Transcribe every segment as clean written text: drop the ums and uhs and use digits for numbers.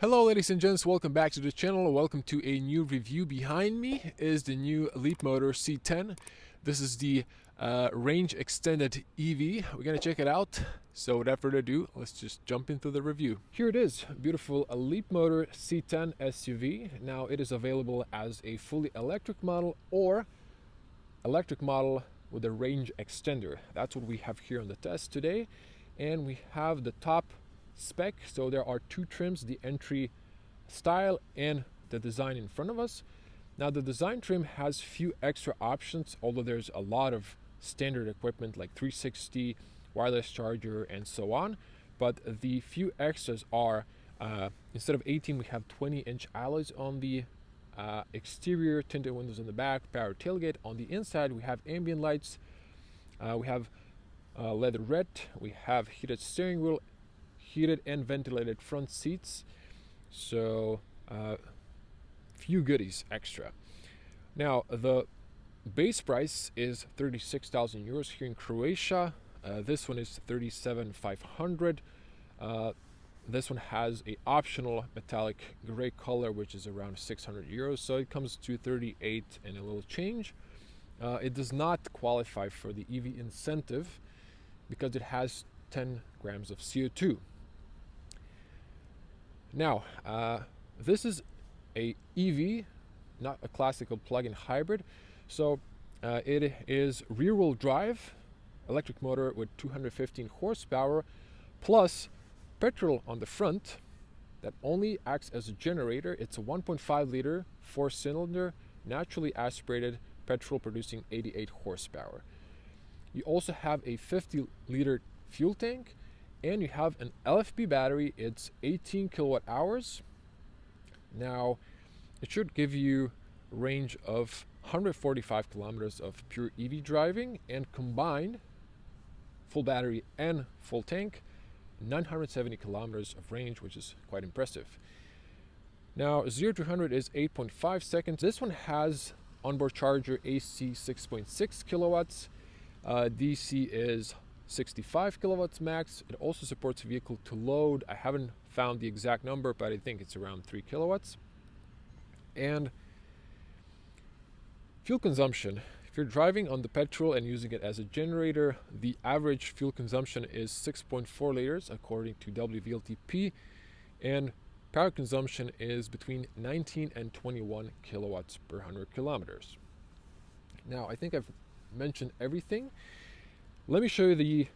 Hello ladies and gents, welcome back to the channel. Welcome to a new review. Behind me is the new Leapmotor C10. This is the range extended EV. We're gonna check it out. So without further ado, let's just jump into the review. Here it is, beautiful Leapmotor C10 SUV. Now it is available as a fully electric model or electric model with a range extender. That's what we have here on the test today. And we have the top spec. So there are two trims, the entry style and the design in front of us. Now the design trim has few extra options, although there's a lot of standard equipment like 360, wireless charger, and so on. But the few extras are, instead of 18, we have 20-inch alloys on the exterior, tinted windows in the back, power tailgate. On the inside, we have ambient lights, we have leatherette, we have heated steering wheel, heated and ventilated front seats. So few goodies extra. Now the base price is 36,000 euros here in Croatia. This one is 37,500. This one has a optional metallic gray color, which is around 600 euros. So it comes to 38 and a little change. It does not qualify for the EV incentive because it has 10 grams of CO2. Now, this is a EV, not a classical plug-in hybrid. So it is rear-wheel drive, electric motor with 215 horsepower, plus petrol on the front that only acts as a generator. It's a 1.5 liter, 4-cylinder, naturally aspirated petrol producing 88 horsepower. You also have a 50-liter fuel tank, and you have an LFP battery. It's 18 kilowatt hours. Now, it should give you a range of 145 kilometers of pure EV driving, and combined, full battery and full tank, 970 kilometers of range, which is quite impressive. Now, 0 to 100 is 8.5 seconds. This one has onboard charger AC 6.6 kilowatts. DC is 65 kilowatts max. It also supports vehicle to load. I haven't found the exact number, but I think it's around 3 kilowatts. And fuel consumption. If you're driving on the petrol and using it as a generator, the average fuel consumption is 6.4 liters according to WVLTP, and power consumption is between 19 and 21 kilowatts per 100 kilometers. Now, I think I've mentioned everything. Let me show you the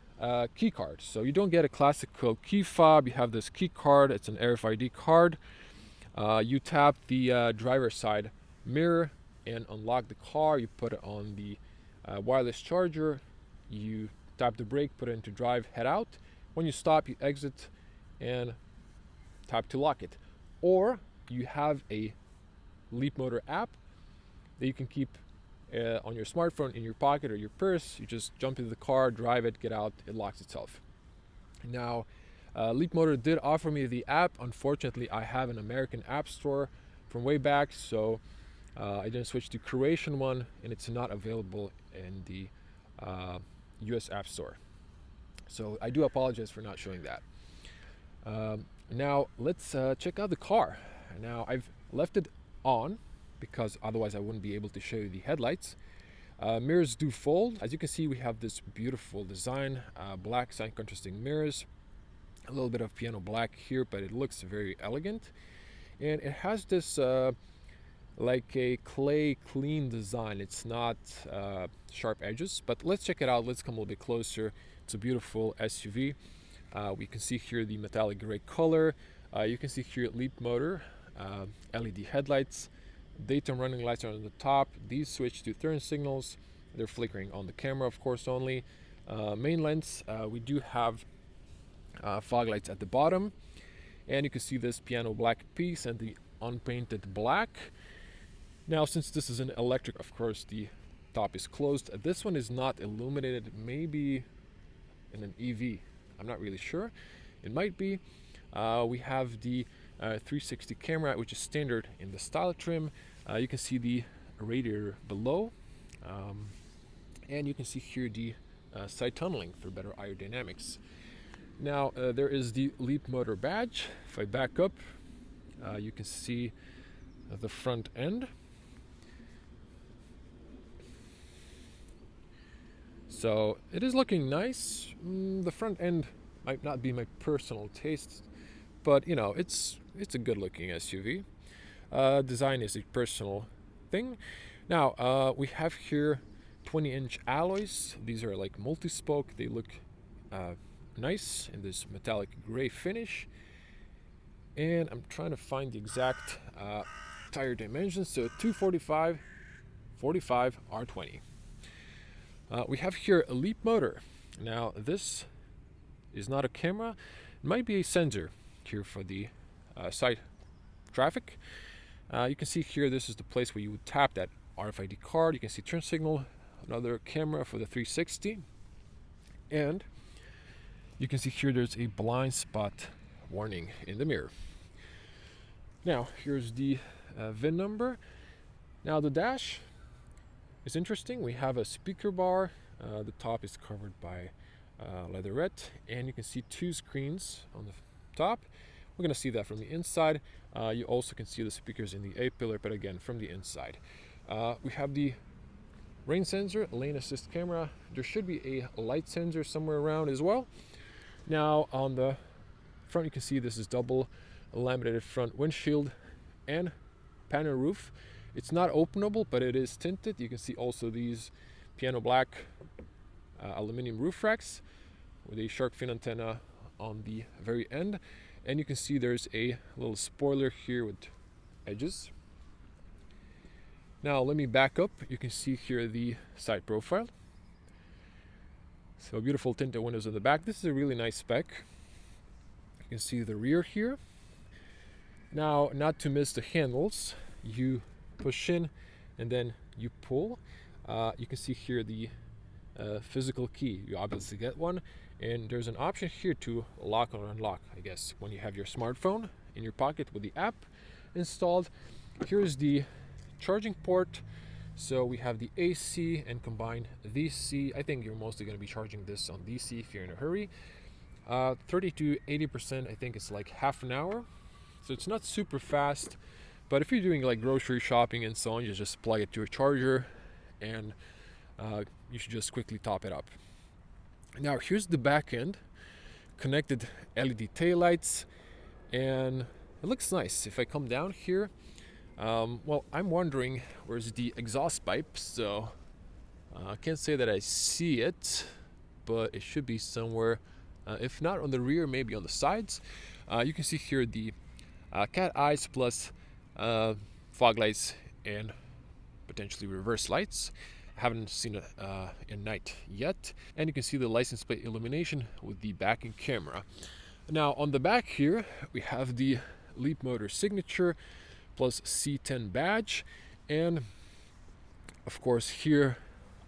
key card. So you don't get a classical key fob. You have this key card. It's an RFID card. You tap the driver's side mirror and unlock the car. You put it on the wireless charger. You tap the brake, put it into drive, head out. When you stop, you exit and tap to lock it. Or you have a Leapmotor app that you can keep on your smartphone, in your pocket or your purse. You just jump into the car, drive it, get out, it locks itself. Now, Leapmotor did offer me the app. Unfortunately, I have an American app store from way back, so I didn't switch to Croatian one, and it's not available in the US app store. So I do apologize for not showing that. Now, let's check out the car. Now, I've left it on because otherwise I wouldn't be able to show you the headlights. Mirrors do fold. As you can see, we have this beautiful design, black sign contrasting mirrors, a little bit of piano black here, but it looks very elegant. And it has this like a clay clean design. It's not sharp edges, but let's check it out. Let's come a little bit closer. It's a beautiful SUV. We can see here the metallic gray color. You can see here Leapmotor LED headlights. Daytime running lights are on the top. These switch to turn signals. They're flickering on the camera, of course, only. Main lens, we do have fog lights at the bottom. And you can see this piano black piece and the unpainted black. Now, since this is an electric, of course, the top is closed. This one is not illuminated. Maybe in an EV. I'm not really sure. It might be. We have the 360 camera, which is standard in the style trim. You can see the radiator below, and you can see here the side tunneling for better aerodynamics. Now there is the Leapmotor badge. If I back up, you can see the front end. So it is looking nice. The front end might not be my personal taste, but you know, it's a good looking SUV. Design is a personal thing. Now we have here 20-inch alloys. These are like multi-spoke. They look nice in this metallic gray finish. And I'm trying to find the exact tire dimensions. So 245, 45, R20. We have here a Leapmotor. Now this is not a camera. It might be a sensor here for the side traffic. You can see here this is the place where you would tap that RFID card. You can see turn signal, another camera for the 360. And you can see here there's a blind spot warning in the mirror. Now here's the VIN number. Now the dash is interesting. We have a speaker bar. The top is covered by leatherette, and you can see two screens on the top. We're going to see that from the inside. You also can see the speakers in the A-pillar, but again from the inside. We have the rain sensor, lane assist camera. There should be a light sensor somewhere around as well. Now on the front you can see this is double laminated front windshield and panel roof. It's not openable, but it is tinted. You can see also these piano black aluminum roof racks with a shark fin antenna on the very end. And you can see there's a little spoiler here with edges. Now let me back up. You can see here the side profile. So beautiful tinted windows in the back. This is a really nice spec. You can see the rear here. Now, not to miss the handles, you push in and then you pull. You can see here the physical key. You obviously get one, and there's an option here to lock or unlock, I guess, when you have your smartphone in your pocket with the app installed. Here's the charging port. So we have the AC and combined DC. I think you're mostly going to be charging this on DC if you're in a hurry. 30 to 80%, I think it's like half an hour. So it's not super fast, but if you're doing like grocery shopping and so on, you just plug it to a charger and you should just quickly top it up. Now here's the back end, connected LED taillights, and it looks nice. If I come down here, well, I'm wondering where's the exhaust pipe, so I can't say that I see it, but it should be somewhere, if not on the rear, maybe on the sides. You can see here the cat eyes plus fog lights and potentially reverse lights. I haven't seen it in night yet. And you can see the license plate illumination with the backing camera. Now on the back here we have the Leapmotor signature plus C10 badge, and of course here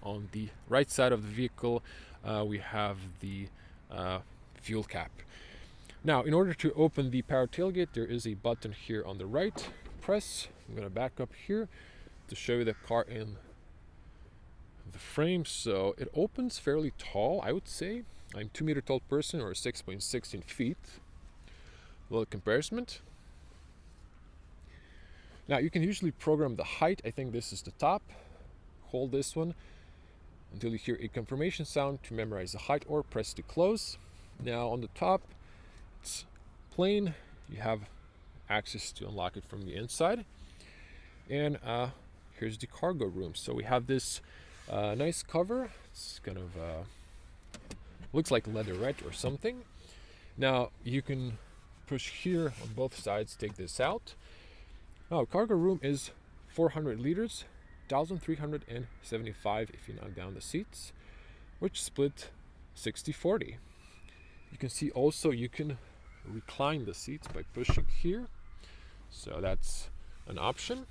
on the right side of the vehicle we have the fuel cap. Now in order to open the power tailgate, there is a button here on the right. Press. I'm going to back up here to show you the car in the frame. So it opens fairly tall, I would say. I'm 2 meter tall person, or 6.16 feet. A little comparison. Now you can usually program the height. I think this is the top. Hold this one until you hear a confirmation sound to memorize the height, or press to close. Now on the top it's plain. You have access to unlock it from the inside. And here's the cargo room. So we have this nice cover. It's kind of looks like leatherette or something. Now you can push here on both sides, take this out. Now cargo room is 400 liters, 1,375 if you knock down the seats, which split 60-40. You can see also you can recline the seats by pushing here, so that's an option.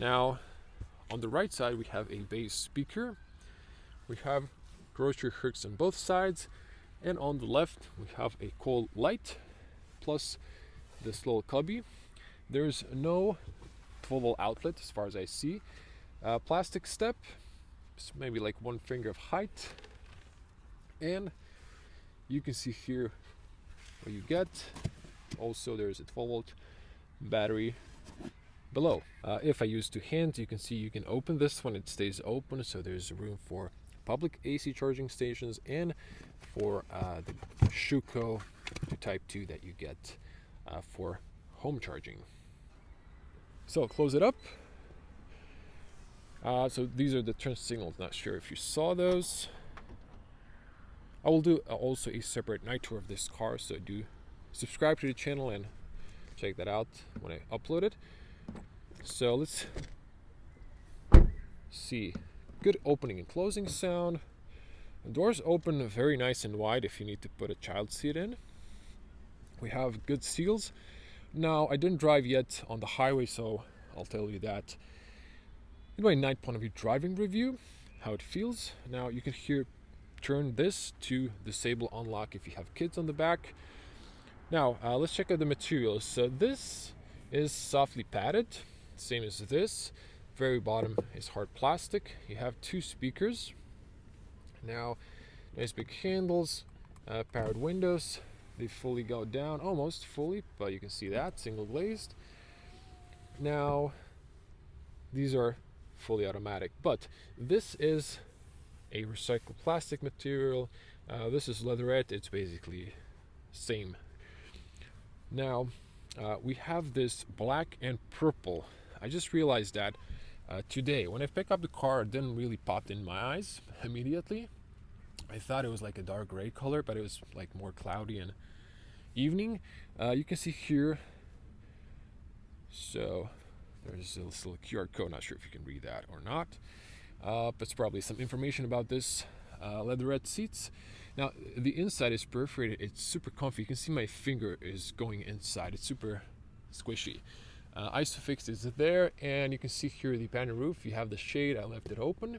Now on the right side we have a bass speaker. We have grocery hooks on both sides, and on the left we have a cold light plus this little cubby. There's no 12-volt outlet as far as I see. Plastic step, it's maybe like 1 finger of height, and you can see here what you get. Also, there's a 12-volt battery below. If I use two hands, you can see you can open this one, it stays open, so there's room for public AC charging stations and for the Shuko to Type 2 that you get for home charging. So close it up. So these are the turn signals. Not sure if you saw those. I will do also a separate night tour of this car, so do subscribe to the channel and check that out when I upload it. So let's see. Good opening and closing sound. The doors open very nice and wide if you need to put a child seat in. We have good seals. Now, I didn't drive yet on the highway, so I'll tell you that in my night point of view driving review, how it feels. Now, you can turn this to disable unlock if you have kids on the back. Now, let's check out the materials. So this is softly padded, same as this. Very bottom is hard plastic. You have two speakers. Now, nice big handles, powered windows. They fully go down, almost fully, but you can see that, single glazed. Now, these are fully automatic, but this is a recycled plastic material. This is leatherette, it's basically same. Now, we have this black and purple. I just realized that today. When I picked up the car, it didn't really pop in my eyes immediately. I thought it was like a dark gray color, but it was like more cloudy and evening. You can see here, so there's a little QR code. Not sure if you can read that or not, but it's probably some information about this. Leatherette seats. Now the inside is perforated. It's super comfy. You can see my finger is going inside. It's super squishy. Isofix is there, and you can see here the panel roof. You have the shade. I left it open.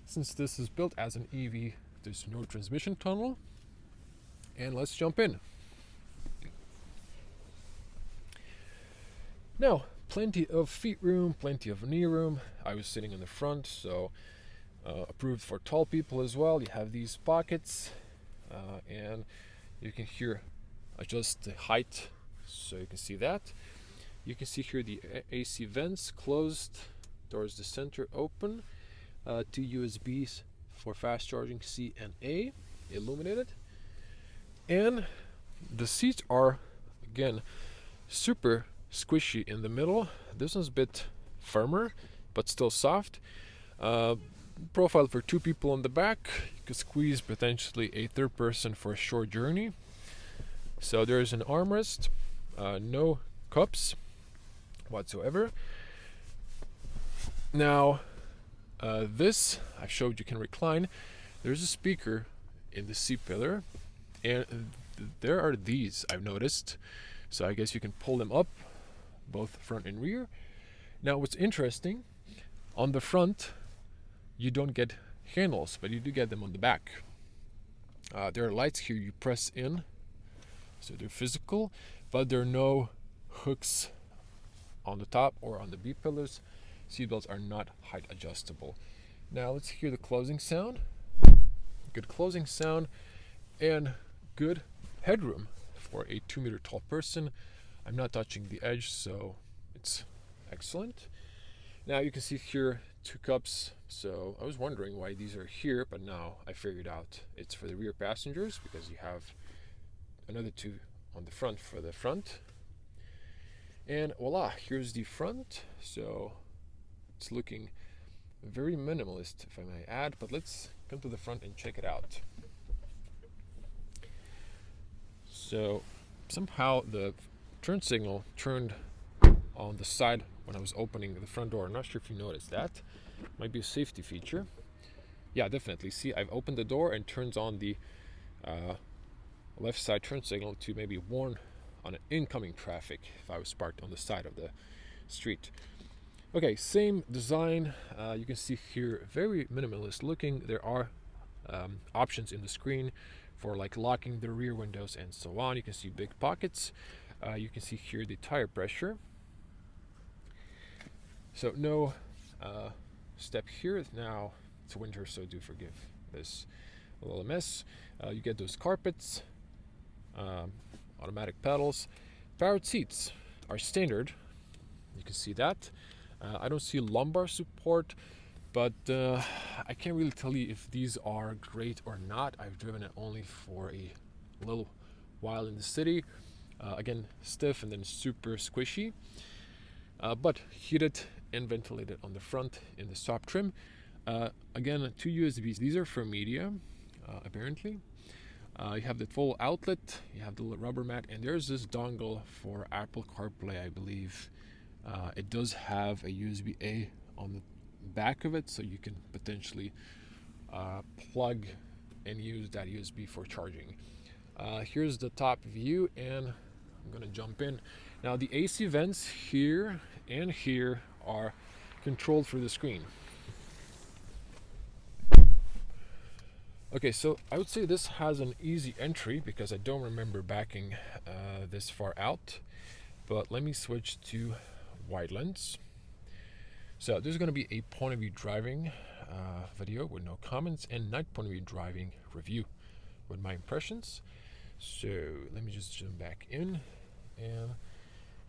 Since this is built as an EV, there's no transmission tunnel. And let's jump in. Now, plenty of feet room, plenty of knee room. I was sitting in the front, so approved for tall people as well. You have these pockets, and you can here adjust the height, so you can see that. You can see here the AC vents closed, towards the center open, two USBs for fast charging C and A, illuminated. And the seats are, again, super squishy in the middle. This one's a bit firmer, but still soft. Profile for two people on the back. You could squeeze potentially a third person for a short journey. So there's an armrest, no cups whatsoever. Now, this I showed you can recline. There's a speaker in the seat pillar, and there are these I've noticed. So I guess you can pull them up, both front and rear. Now, what's interesting, on the front, you don't get handles, but you do get them on the back. There are lights here you press in, so they're physical, but there are no hooks on the top or on the B pillars. Seatbelts are not height adjustable. Now let's hear the closing sound. Good closing sound and good headroom for a 2-meter tall person. I'm not touching the edge, so it's excellent. Now you can see here 2 cups. So I was wondering why these are here, but now I figured out it's for the rear passengers, because you have another 2 on the front for the front. And voila, here's the front. So it's looking very minimalist, if I may add, but let's come to the front and check it out. So somehow the turn signal turned on the side when I was opening the front door. I'm not sure if you noticed that. Might be a safety feature. Yeah, definitely. See, I've opened the door and turns on the left side turn signal to maybe warn on an incoming traffic if I was parked on the side of the street. Okay, same design. You can see here, very minimalist looking. There are options in the screen for like locking the rear windows and so on. You can see big pockets. You can see here the tire pressure. So no step here. Now it's winter, so do forgive this little mess. You get those carpets. automatic pedals. Powered seats are standard. You can see that. I don't see lumbar support, but I can't really tell you if these are great or not. I've driven it only for a little while in the city. Again, stiff and then super squishy, but heated and ventilated on the front in the top trim. Again, 2 USBs. These are for media, apparently. You have the full outlet, you have the rubber mat, and there's this dongle for Apple CarPlay, I believe. It does have a USB-A on the back of it, so you can potentially plug and use that USB for charging. Here's the top view, and I'm gonna jump in. Now the AC vents here and here are controlled through the screen. Okay, so I would say this has an easy entry because I don't remember backing this far out. But let me switch to wide lens. So there's going to be a point of view driving video with no comments, and night point of view driving review with my impressions. So let me just zoom back in, and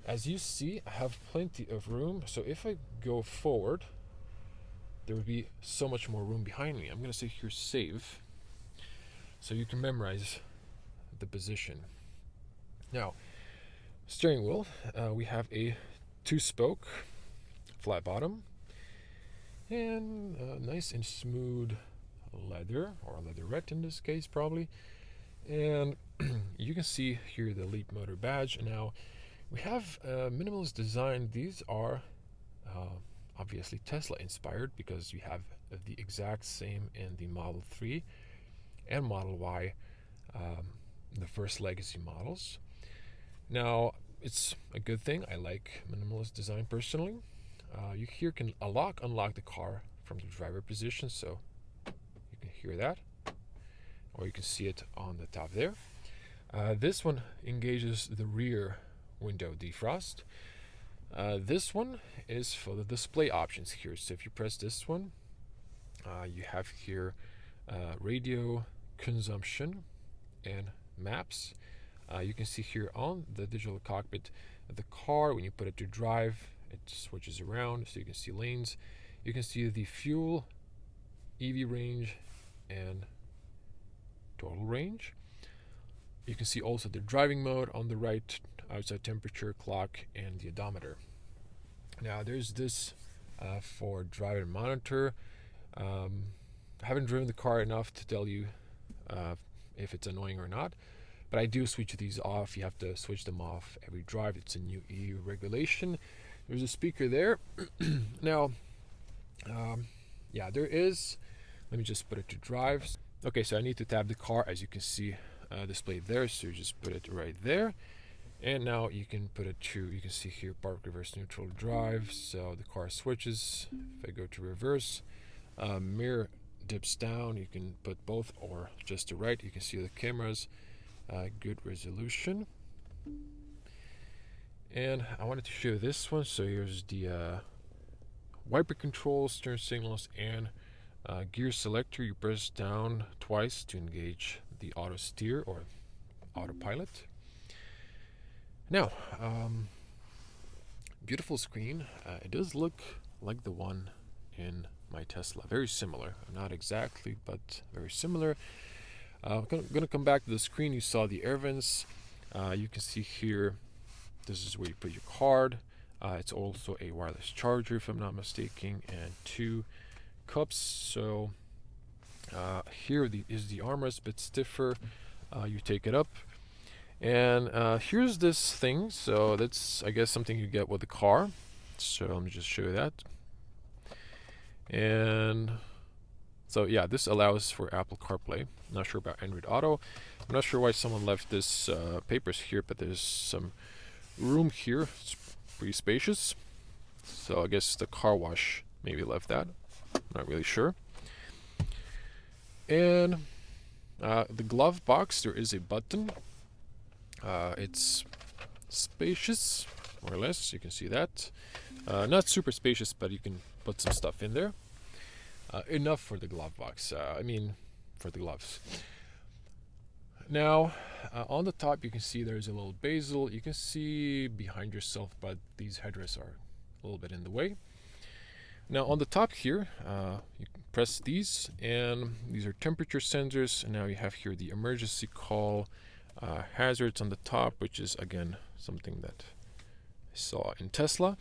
as you see, I have plenty of room. So if I go forward, there would be so much more room behind me. I'm going to say here save, so you can memorize the position. Now, steering wheel, we have a 2-spoke flat bottom and nice and smooth leather, or leatherette in this case probably. And you can see here the Leapmotor badge. Now we have minimalist design. These are obviously Tesla inspired because you have the exact same in the Model 3 and Model Y, the first legacy models. Now it's a good thing. I like minimalist design personally. You here can unlock the car from the driver position, so you can hear that, or you can see it on the top there. This one engages the rear window defrost. This one is for the display options here. So if you press this one, you have here radio consumption and maps. You can see here on the digital cockpit the car, when you put it to drive, it switches around so you can see lanes. You can see the fuel, EV range, and total range. You can see also the driving mode on the right, outside temperature, clock, and the odometer. Now there's this for driver monitor. I haven't driven the car enough to tell you if it's annoying or not, but I do switch these off. You have to switch them off every drive. It's a new EU regulation. There's a speaker there. Now, yeah, there is. Let me just put it to drive. Okay, so I need to tap the car, as you can see displayed there. So you just put it right there. And now you can put it to, you can see here, park, reverse, neutral, drive. So the car switches. If I go to reverse, mirror dips down. You can put both or just the right. You can see the cameras, good resolution. And I wanted to show this one. So here's the wiper controls, turn signals, and gear selector. You press down twice to engage the auto steer or autopilot. Now, beautiful screen. It does look like the one in my Tesla. Very similar. Not exactly, but very similar. I'm going to come back to the screen. You saw the air vents. You can see here, this is where you put your card. It's also a wireless charger, if I'm not mistaken, and 2 cups. So here is the armrest, a bit stiffer. You take it up. And here's this thing. So that's, I guess, something you get with the car. So let me just show you that. And so yeah, this allows for Apple CarPlay. Not sure about Android Auto. I'm not sure why someone left this papers here, but there's some room here. It's pretty spacious. So I guess the car wash maybe left that. Not really sure. And the glove box, there is a button. It's spacious, more or less. You can see that. Not super spacious, but you can put some stuff in there. Enough for the glove box. I mean, for the gloves. Now, on the top, you can see there's a little bezel. You can see behind yourself, but these headrests are a little bit in the way. Now, on the top here, you can press these, and these are temperature sensors. And now you have here the emergency call hazards on the top, which is, again, something that I saw in Tesla.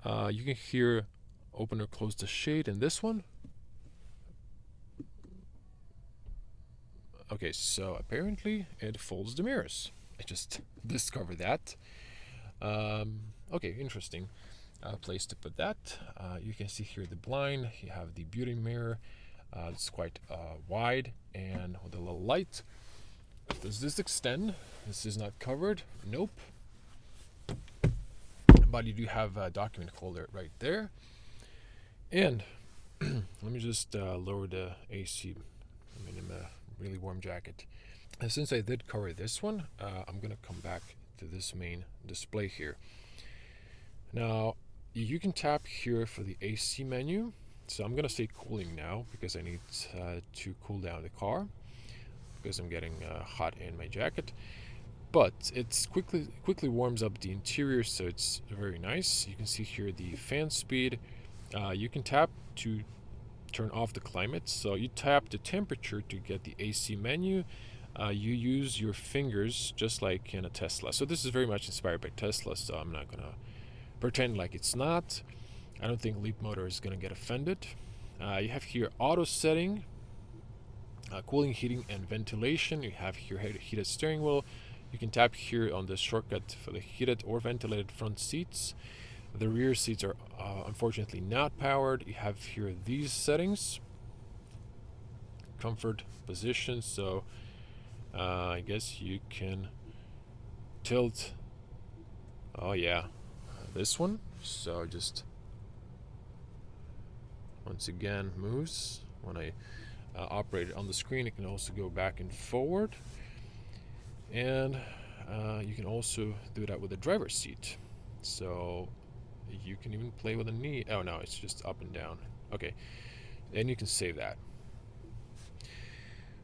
You can hear open or close the shade in this one. Okay, so apparently it folds the mirrors. I just discovered that. Okay, interesting place to put that. You can see here the blind. You have the beauty mirror. It's quite wide and with a little light. Does this extend? This is not covered. Nope. But you do have a document holder right there. And let me just lower the AC. I'm in a really warm jacket. And since I did cover this one, I'm gonna come back to this main display here. Now you can tap here for the AC menu. So I'm gonna say cooling now because I need to cool down the car because I'm getting hot in my jacket. But it's quickly warms up the interior, so it's very nice. You can see here the fan speed. You can tap to turn off the climate. So you tap the temperature to get the AC menu. You use your fingers just like in a Tesla. So this is very much inspired by Tesla, so I'm not gonna pretend like it's not. I don't think Leapmotor is gonna get offended. You have here auto setting, cooling, heating, and ventilation. You have here heated steering wheel. You can tap here on the shortcut for the heated or ventilated front seats. The rear seats are unfortunately not powered. You have here these settings. Comfort, position. So I guess you can tilt. Oh yeah, this one. So just once again moves. When I operate it on the screen, it can also go back and forward. And you can also do that with the driver's seat. So you can even play with a knee. Oh no, it's just up and down. Okay, and you can save that.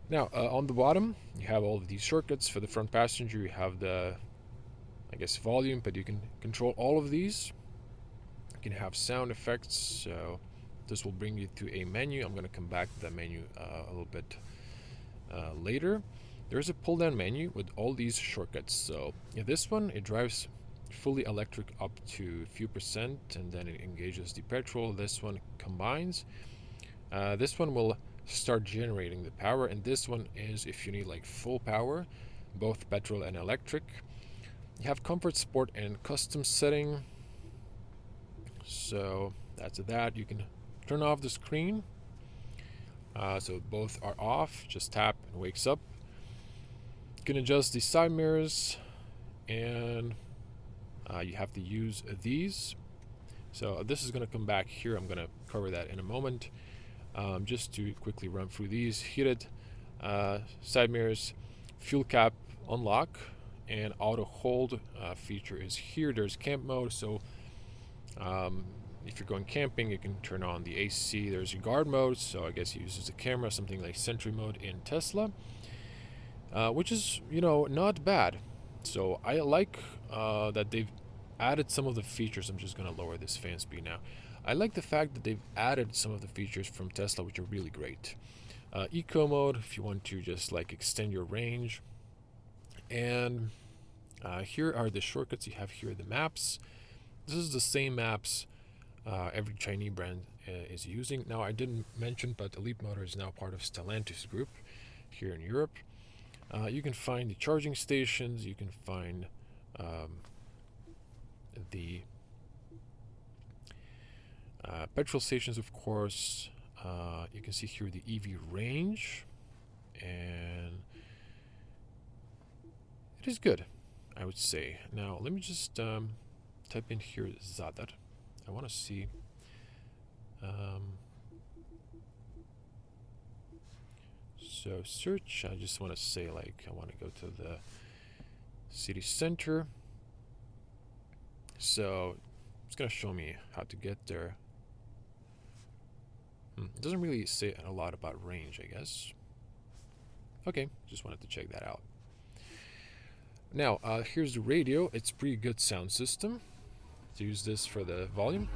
Now on the bottom, you have all of these shortcuts. For the front passenger, you have the, I guess, volume, but you can control all of these. You can have sound effects. So this will bring you to a menu. I'm going to come back to that menu a little bit later. There's a pull down menu with all these shortcuts. So in this one, it drives fully electric up to a few percent, and then it engages the petrol. This one combines. This one will start generating the power, and this one is if you need like full power, both petrol and electric. You have comfort, sport, and custom setting. So that's that. You can turn off the screen. So both are off. Just tap and wakes up. You can adjust the side mirrors, and you have to use these. So this is going to come back here. I'm going to cover that in a moment. Just to quickly run through these: heated side mirrors, fuel cap unlock, and auto hold feature is here. There's camp mode, so if you're going camping, you can turn on the AC. There's your guard mode, so I guess it uses the camera, something like Sentry mode in Tesla. Which is, not bad. So I like that they've added some of the features. I'm just going to lower this fan speed now. I like the fact that they've added some of the features from Tesla, which are really great. Eco mode, if you want to just like extend your range. And here are the shortcuts. You have here the maps. This is the same maps every Chinese brand is using. Now, I didn't mention, but Leapmotor is now part of Stellantis Group here in Europe. You can find the charging stations. You can find the petrol stations, of course. You can see here the EV range, and it is good, I would say. Now, let me just type in here Zadar. I want to see. So search, I just want to say like I want to go to the city center. So it's going to show me how to get there. It doesn't really say a lot about range, I guess. Okay, just wanted to check that out. Now, here's the radio. It's pretty good sound system. Let's use this for the volume.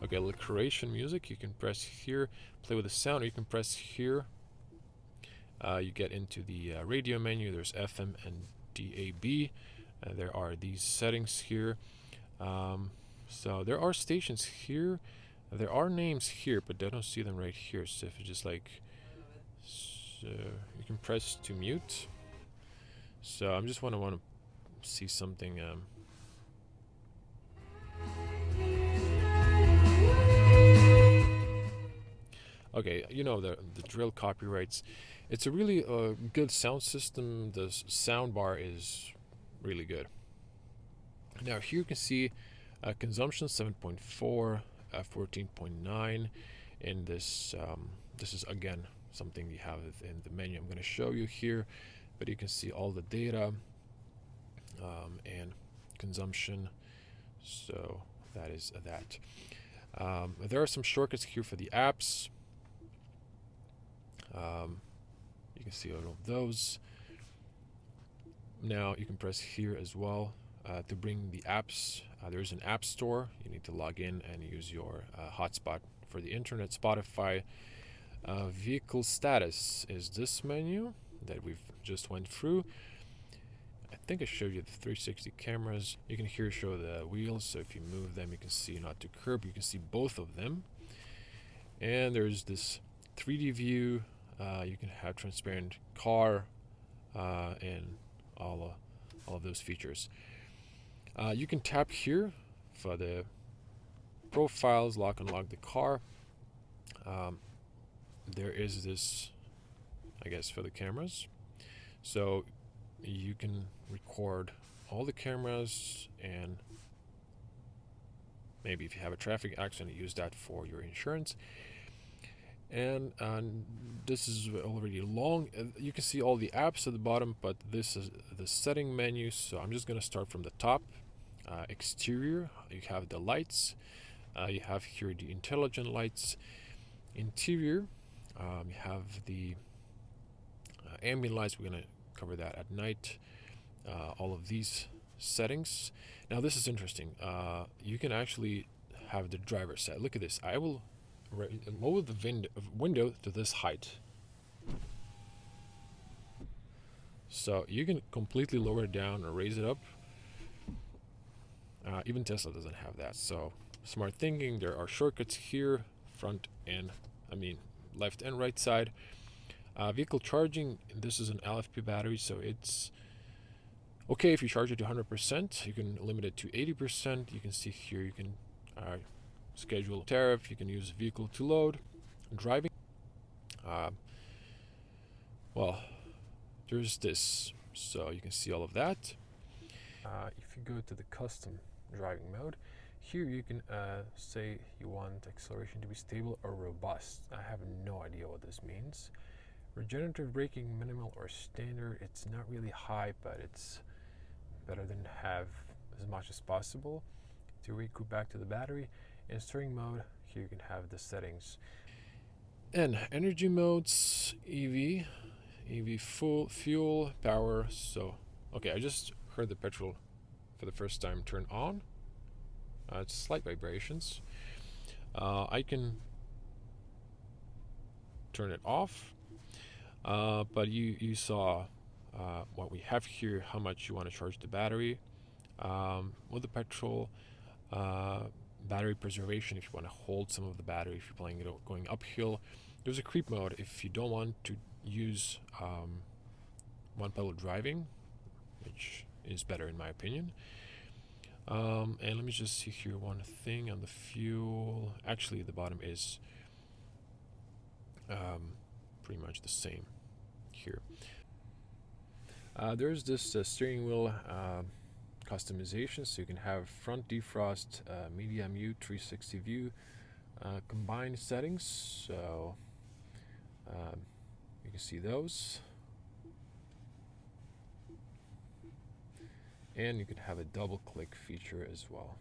Okay, creation music. You can press here, play with the sound, or you can press here. You get into the radio menu. There's FM and DAB. There are these settings here. So there are stations here. There are names here, but I don't see them right here. So if you just like, so you can press to mute. So I'm just want to see something. Okay, you know the drill copyrights. It's a really good sound system. The sound bar is really good. Now here you can see consumption 7.4, 14.9, and this is again something you have in the menu. I'm going to show you here, but you can see all the data and consumption. So that is that. There are some shortcuts here for the apps. You can see all of those. Now you can press here as well to bring the apps. There's an app store. You need to log in and use your hotspot for the internet. Spotify. Vehicle status is this menu that we've just went through. I think I showed you the 360 cameras. You can here show the wheels, so if you move them you can see not to curb. You can see both of them. And there's this 3D view. You can have transparent car and all of those features. You can tap here for the profiles, lock and unlock the car. There is this, I guess, for the cameras. So you can record all the cameras, and maybe if you have a traffic accident, use that for your insurance. And this is already long. You can see all the apps at the bottom, but this is the setting menu. So I'm just going to start from the top. Exterior, you have the lights. You have here the intelligent lights. Interior, you have the ambient lights. We're going to cover that at night. All of these settings. Now this is interesting. You can actually have the driver set. Look at this. I will lower the window to this height. So you can completely lower it down or raise it up. Even Tesla doesn't have that. So smart thinking. There are shortcuts here, front and left and right side. Vehicle charging. This is an LFP battery, so it's okay if you charge it to 100%. You can limit it to 80%. You can see here. You can schedule tariff. You can use vehicle to load. Driving. Well, there's this. So you can see all of that. If you go to the custom driving mode, here you can say you want acceleration to be stable or robust. I have no idea what this means. Regenerative braking, minimal or standard. It's not really high, but it's better than have as much as possible. To recoup back to the battery. In steering mode, here you can have the settings. And energy modes, EV full, fuel, power. So, okay, I just heard the petrol for the first time turn on. It's slight vibrations. I can turn it off. But you saw what we have here, how much you want to charge the battery. With the petrol, battery preservation, if you want to hold some of the battery, if you're playing it going uphill. There's a creep mode if you don't want to use one pedal driving, which is better in my opinion. And let me just see here one thing on the fuel. Actually, the bottom is pretty much the same here. There's this steering wheel customization, so you can have front defrost, media mute, 360 view, combined settings. So you can see those. And you can have a double click feature as well.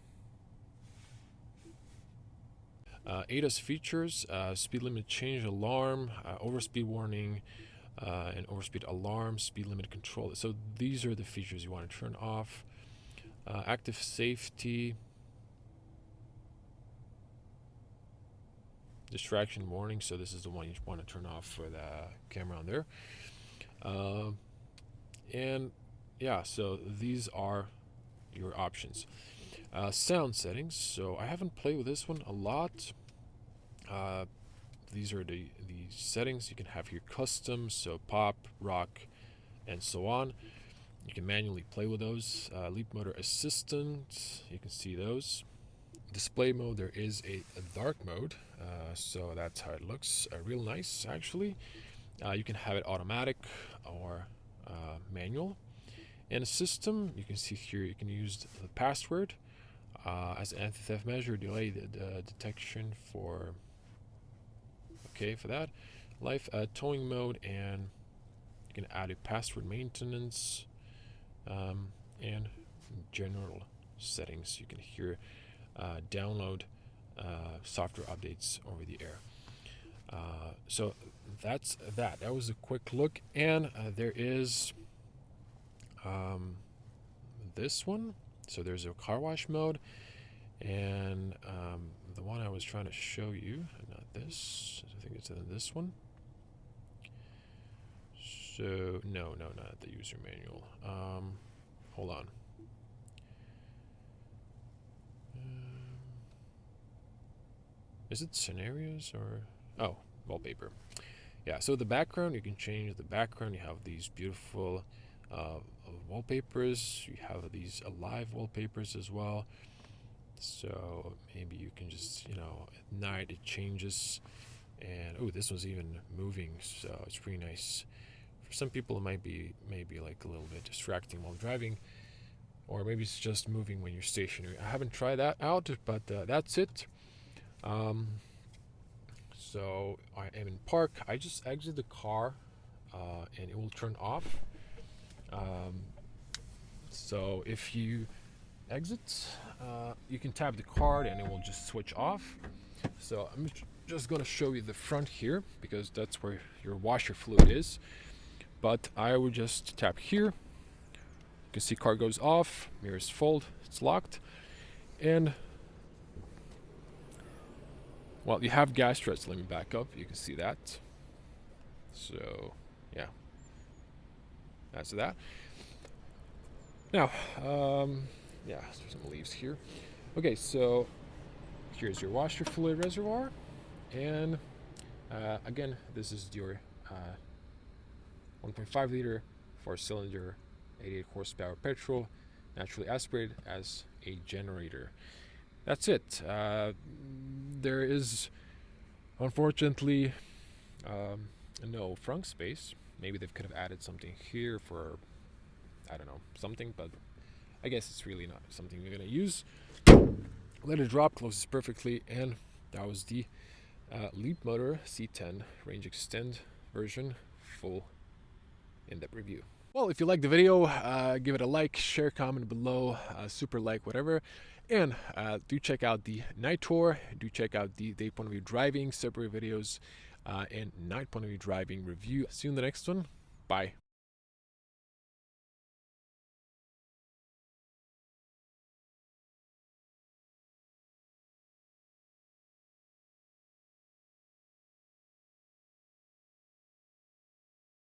ADAS features, speed limit change alarm, overspeed warning, and overspeed alarm, speed limit control. So these are the features you want to turn off. Active safety, distraction warning. So this is the one you want to turn off for the camera on there. And yeah, so these are your options. Sound settings. So I haven't played with this one a lot. These are the settings. You can have your custom, so pop, rock, and so on. You can manually play with those. Leapmotor Assistant, you can see those. Display mode, there is a dark mode, so that's how it looks. Real nice, actually. You can have it automatic or manual. And a system, you can see here, you can use the password as an anti-theft measure, delay the detection for that. Live towing mode, and you can add a password maintenance and general settings. You can here download software updates over the air. So that's that. That was a quick look, and there is this one. So there's a car wash mode, and the one I was trying to show you, not this. I think it's in this one. So no, not the user manual. Hold on. Is it scenarios or wallpaper? Yeah. So the background, you can change the background. You have these beautiful wallpapers. You have these alive wallpapers as well. So maybe you can just, at night it changes. And this one's even moving, so it's pretty nice. For some people it might be maybe like a little bit distracting while driving, or maybe it's just moving when you're stationary. I haven't tried that out, but that's it. So I am in park. I just exit the car and it will turn off. So if you exit, you can tap the card and it will just switch off. So I'm just going to show you the front here, because that's where your washer fluid is. But I would just tap here. You can see car goes off, mirrors fold, it's locked. And well, you have gas threads. Let me back up. You can see that. So yeah, that's that. Now, yeah, there's some leaves here. Okay, so here's your washer fluid reservoir, and again, this is your 1.5 liter 4-cylinder 88 horsepower petrol, naturally aspirated as a generator. That's it. There is unfortunately no frunk space. Maybe they could have added something here for, I don't know, something, but I guess it's really not something we're gonna use. Let it drop, closes perfectly, and that was the Leapmotor C10 range extend version full in-depth review. Well, if you like the video, give it a like, share, comment below, super like, whatever. And do check out the night tour. Do check out the day point of view driving separate videos and night point of view driving review. See you in the next one. Bye.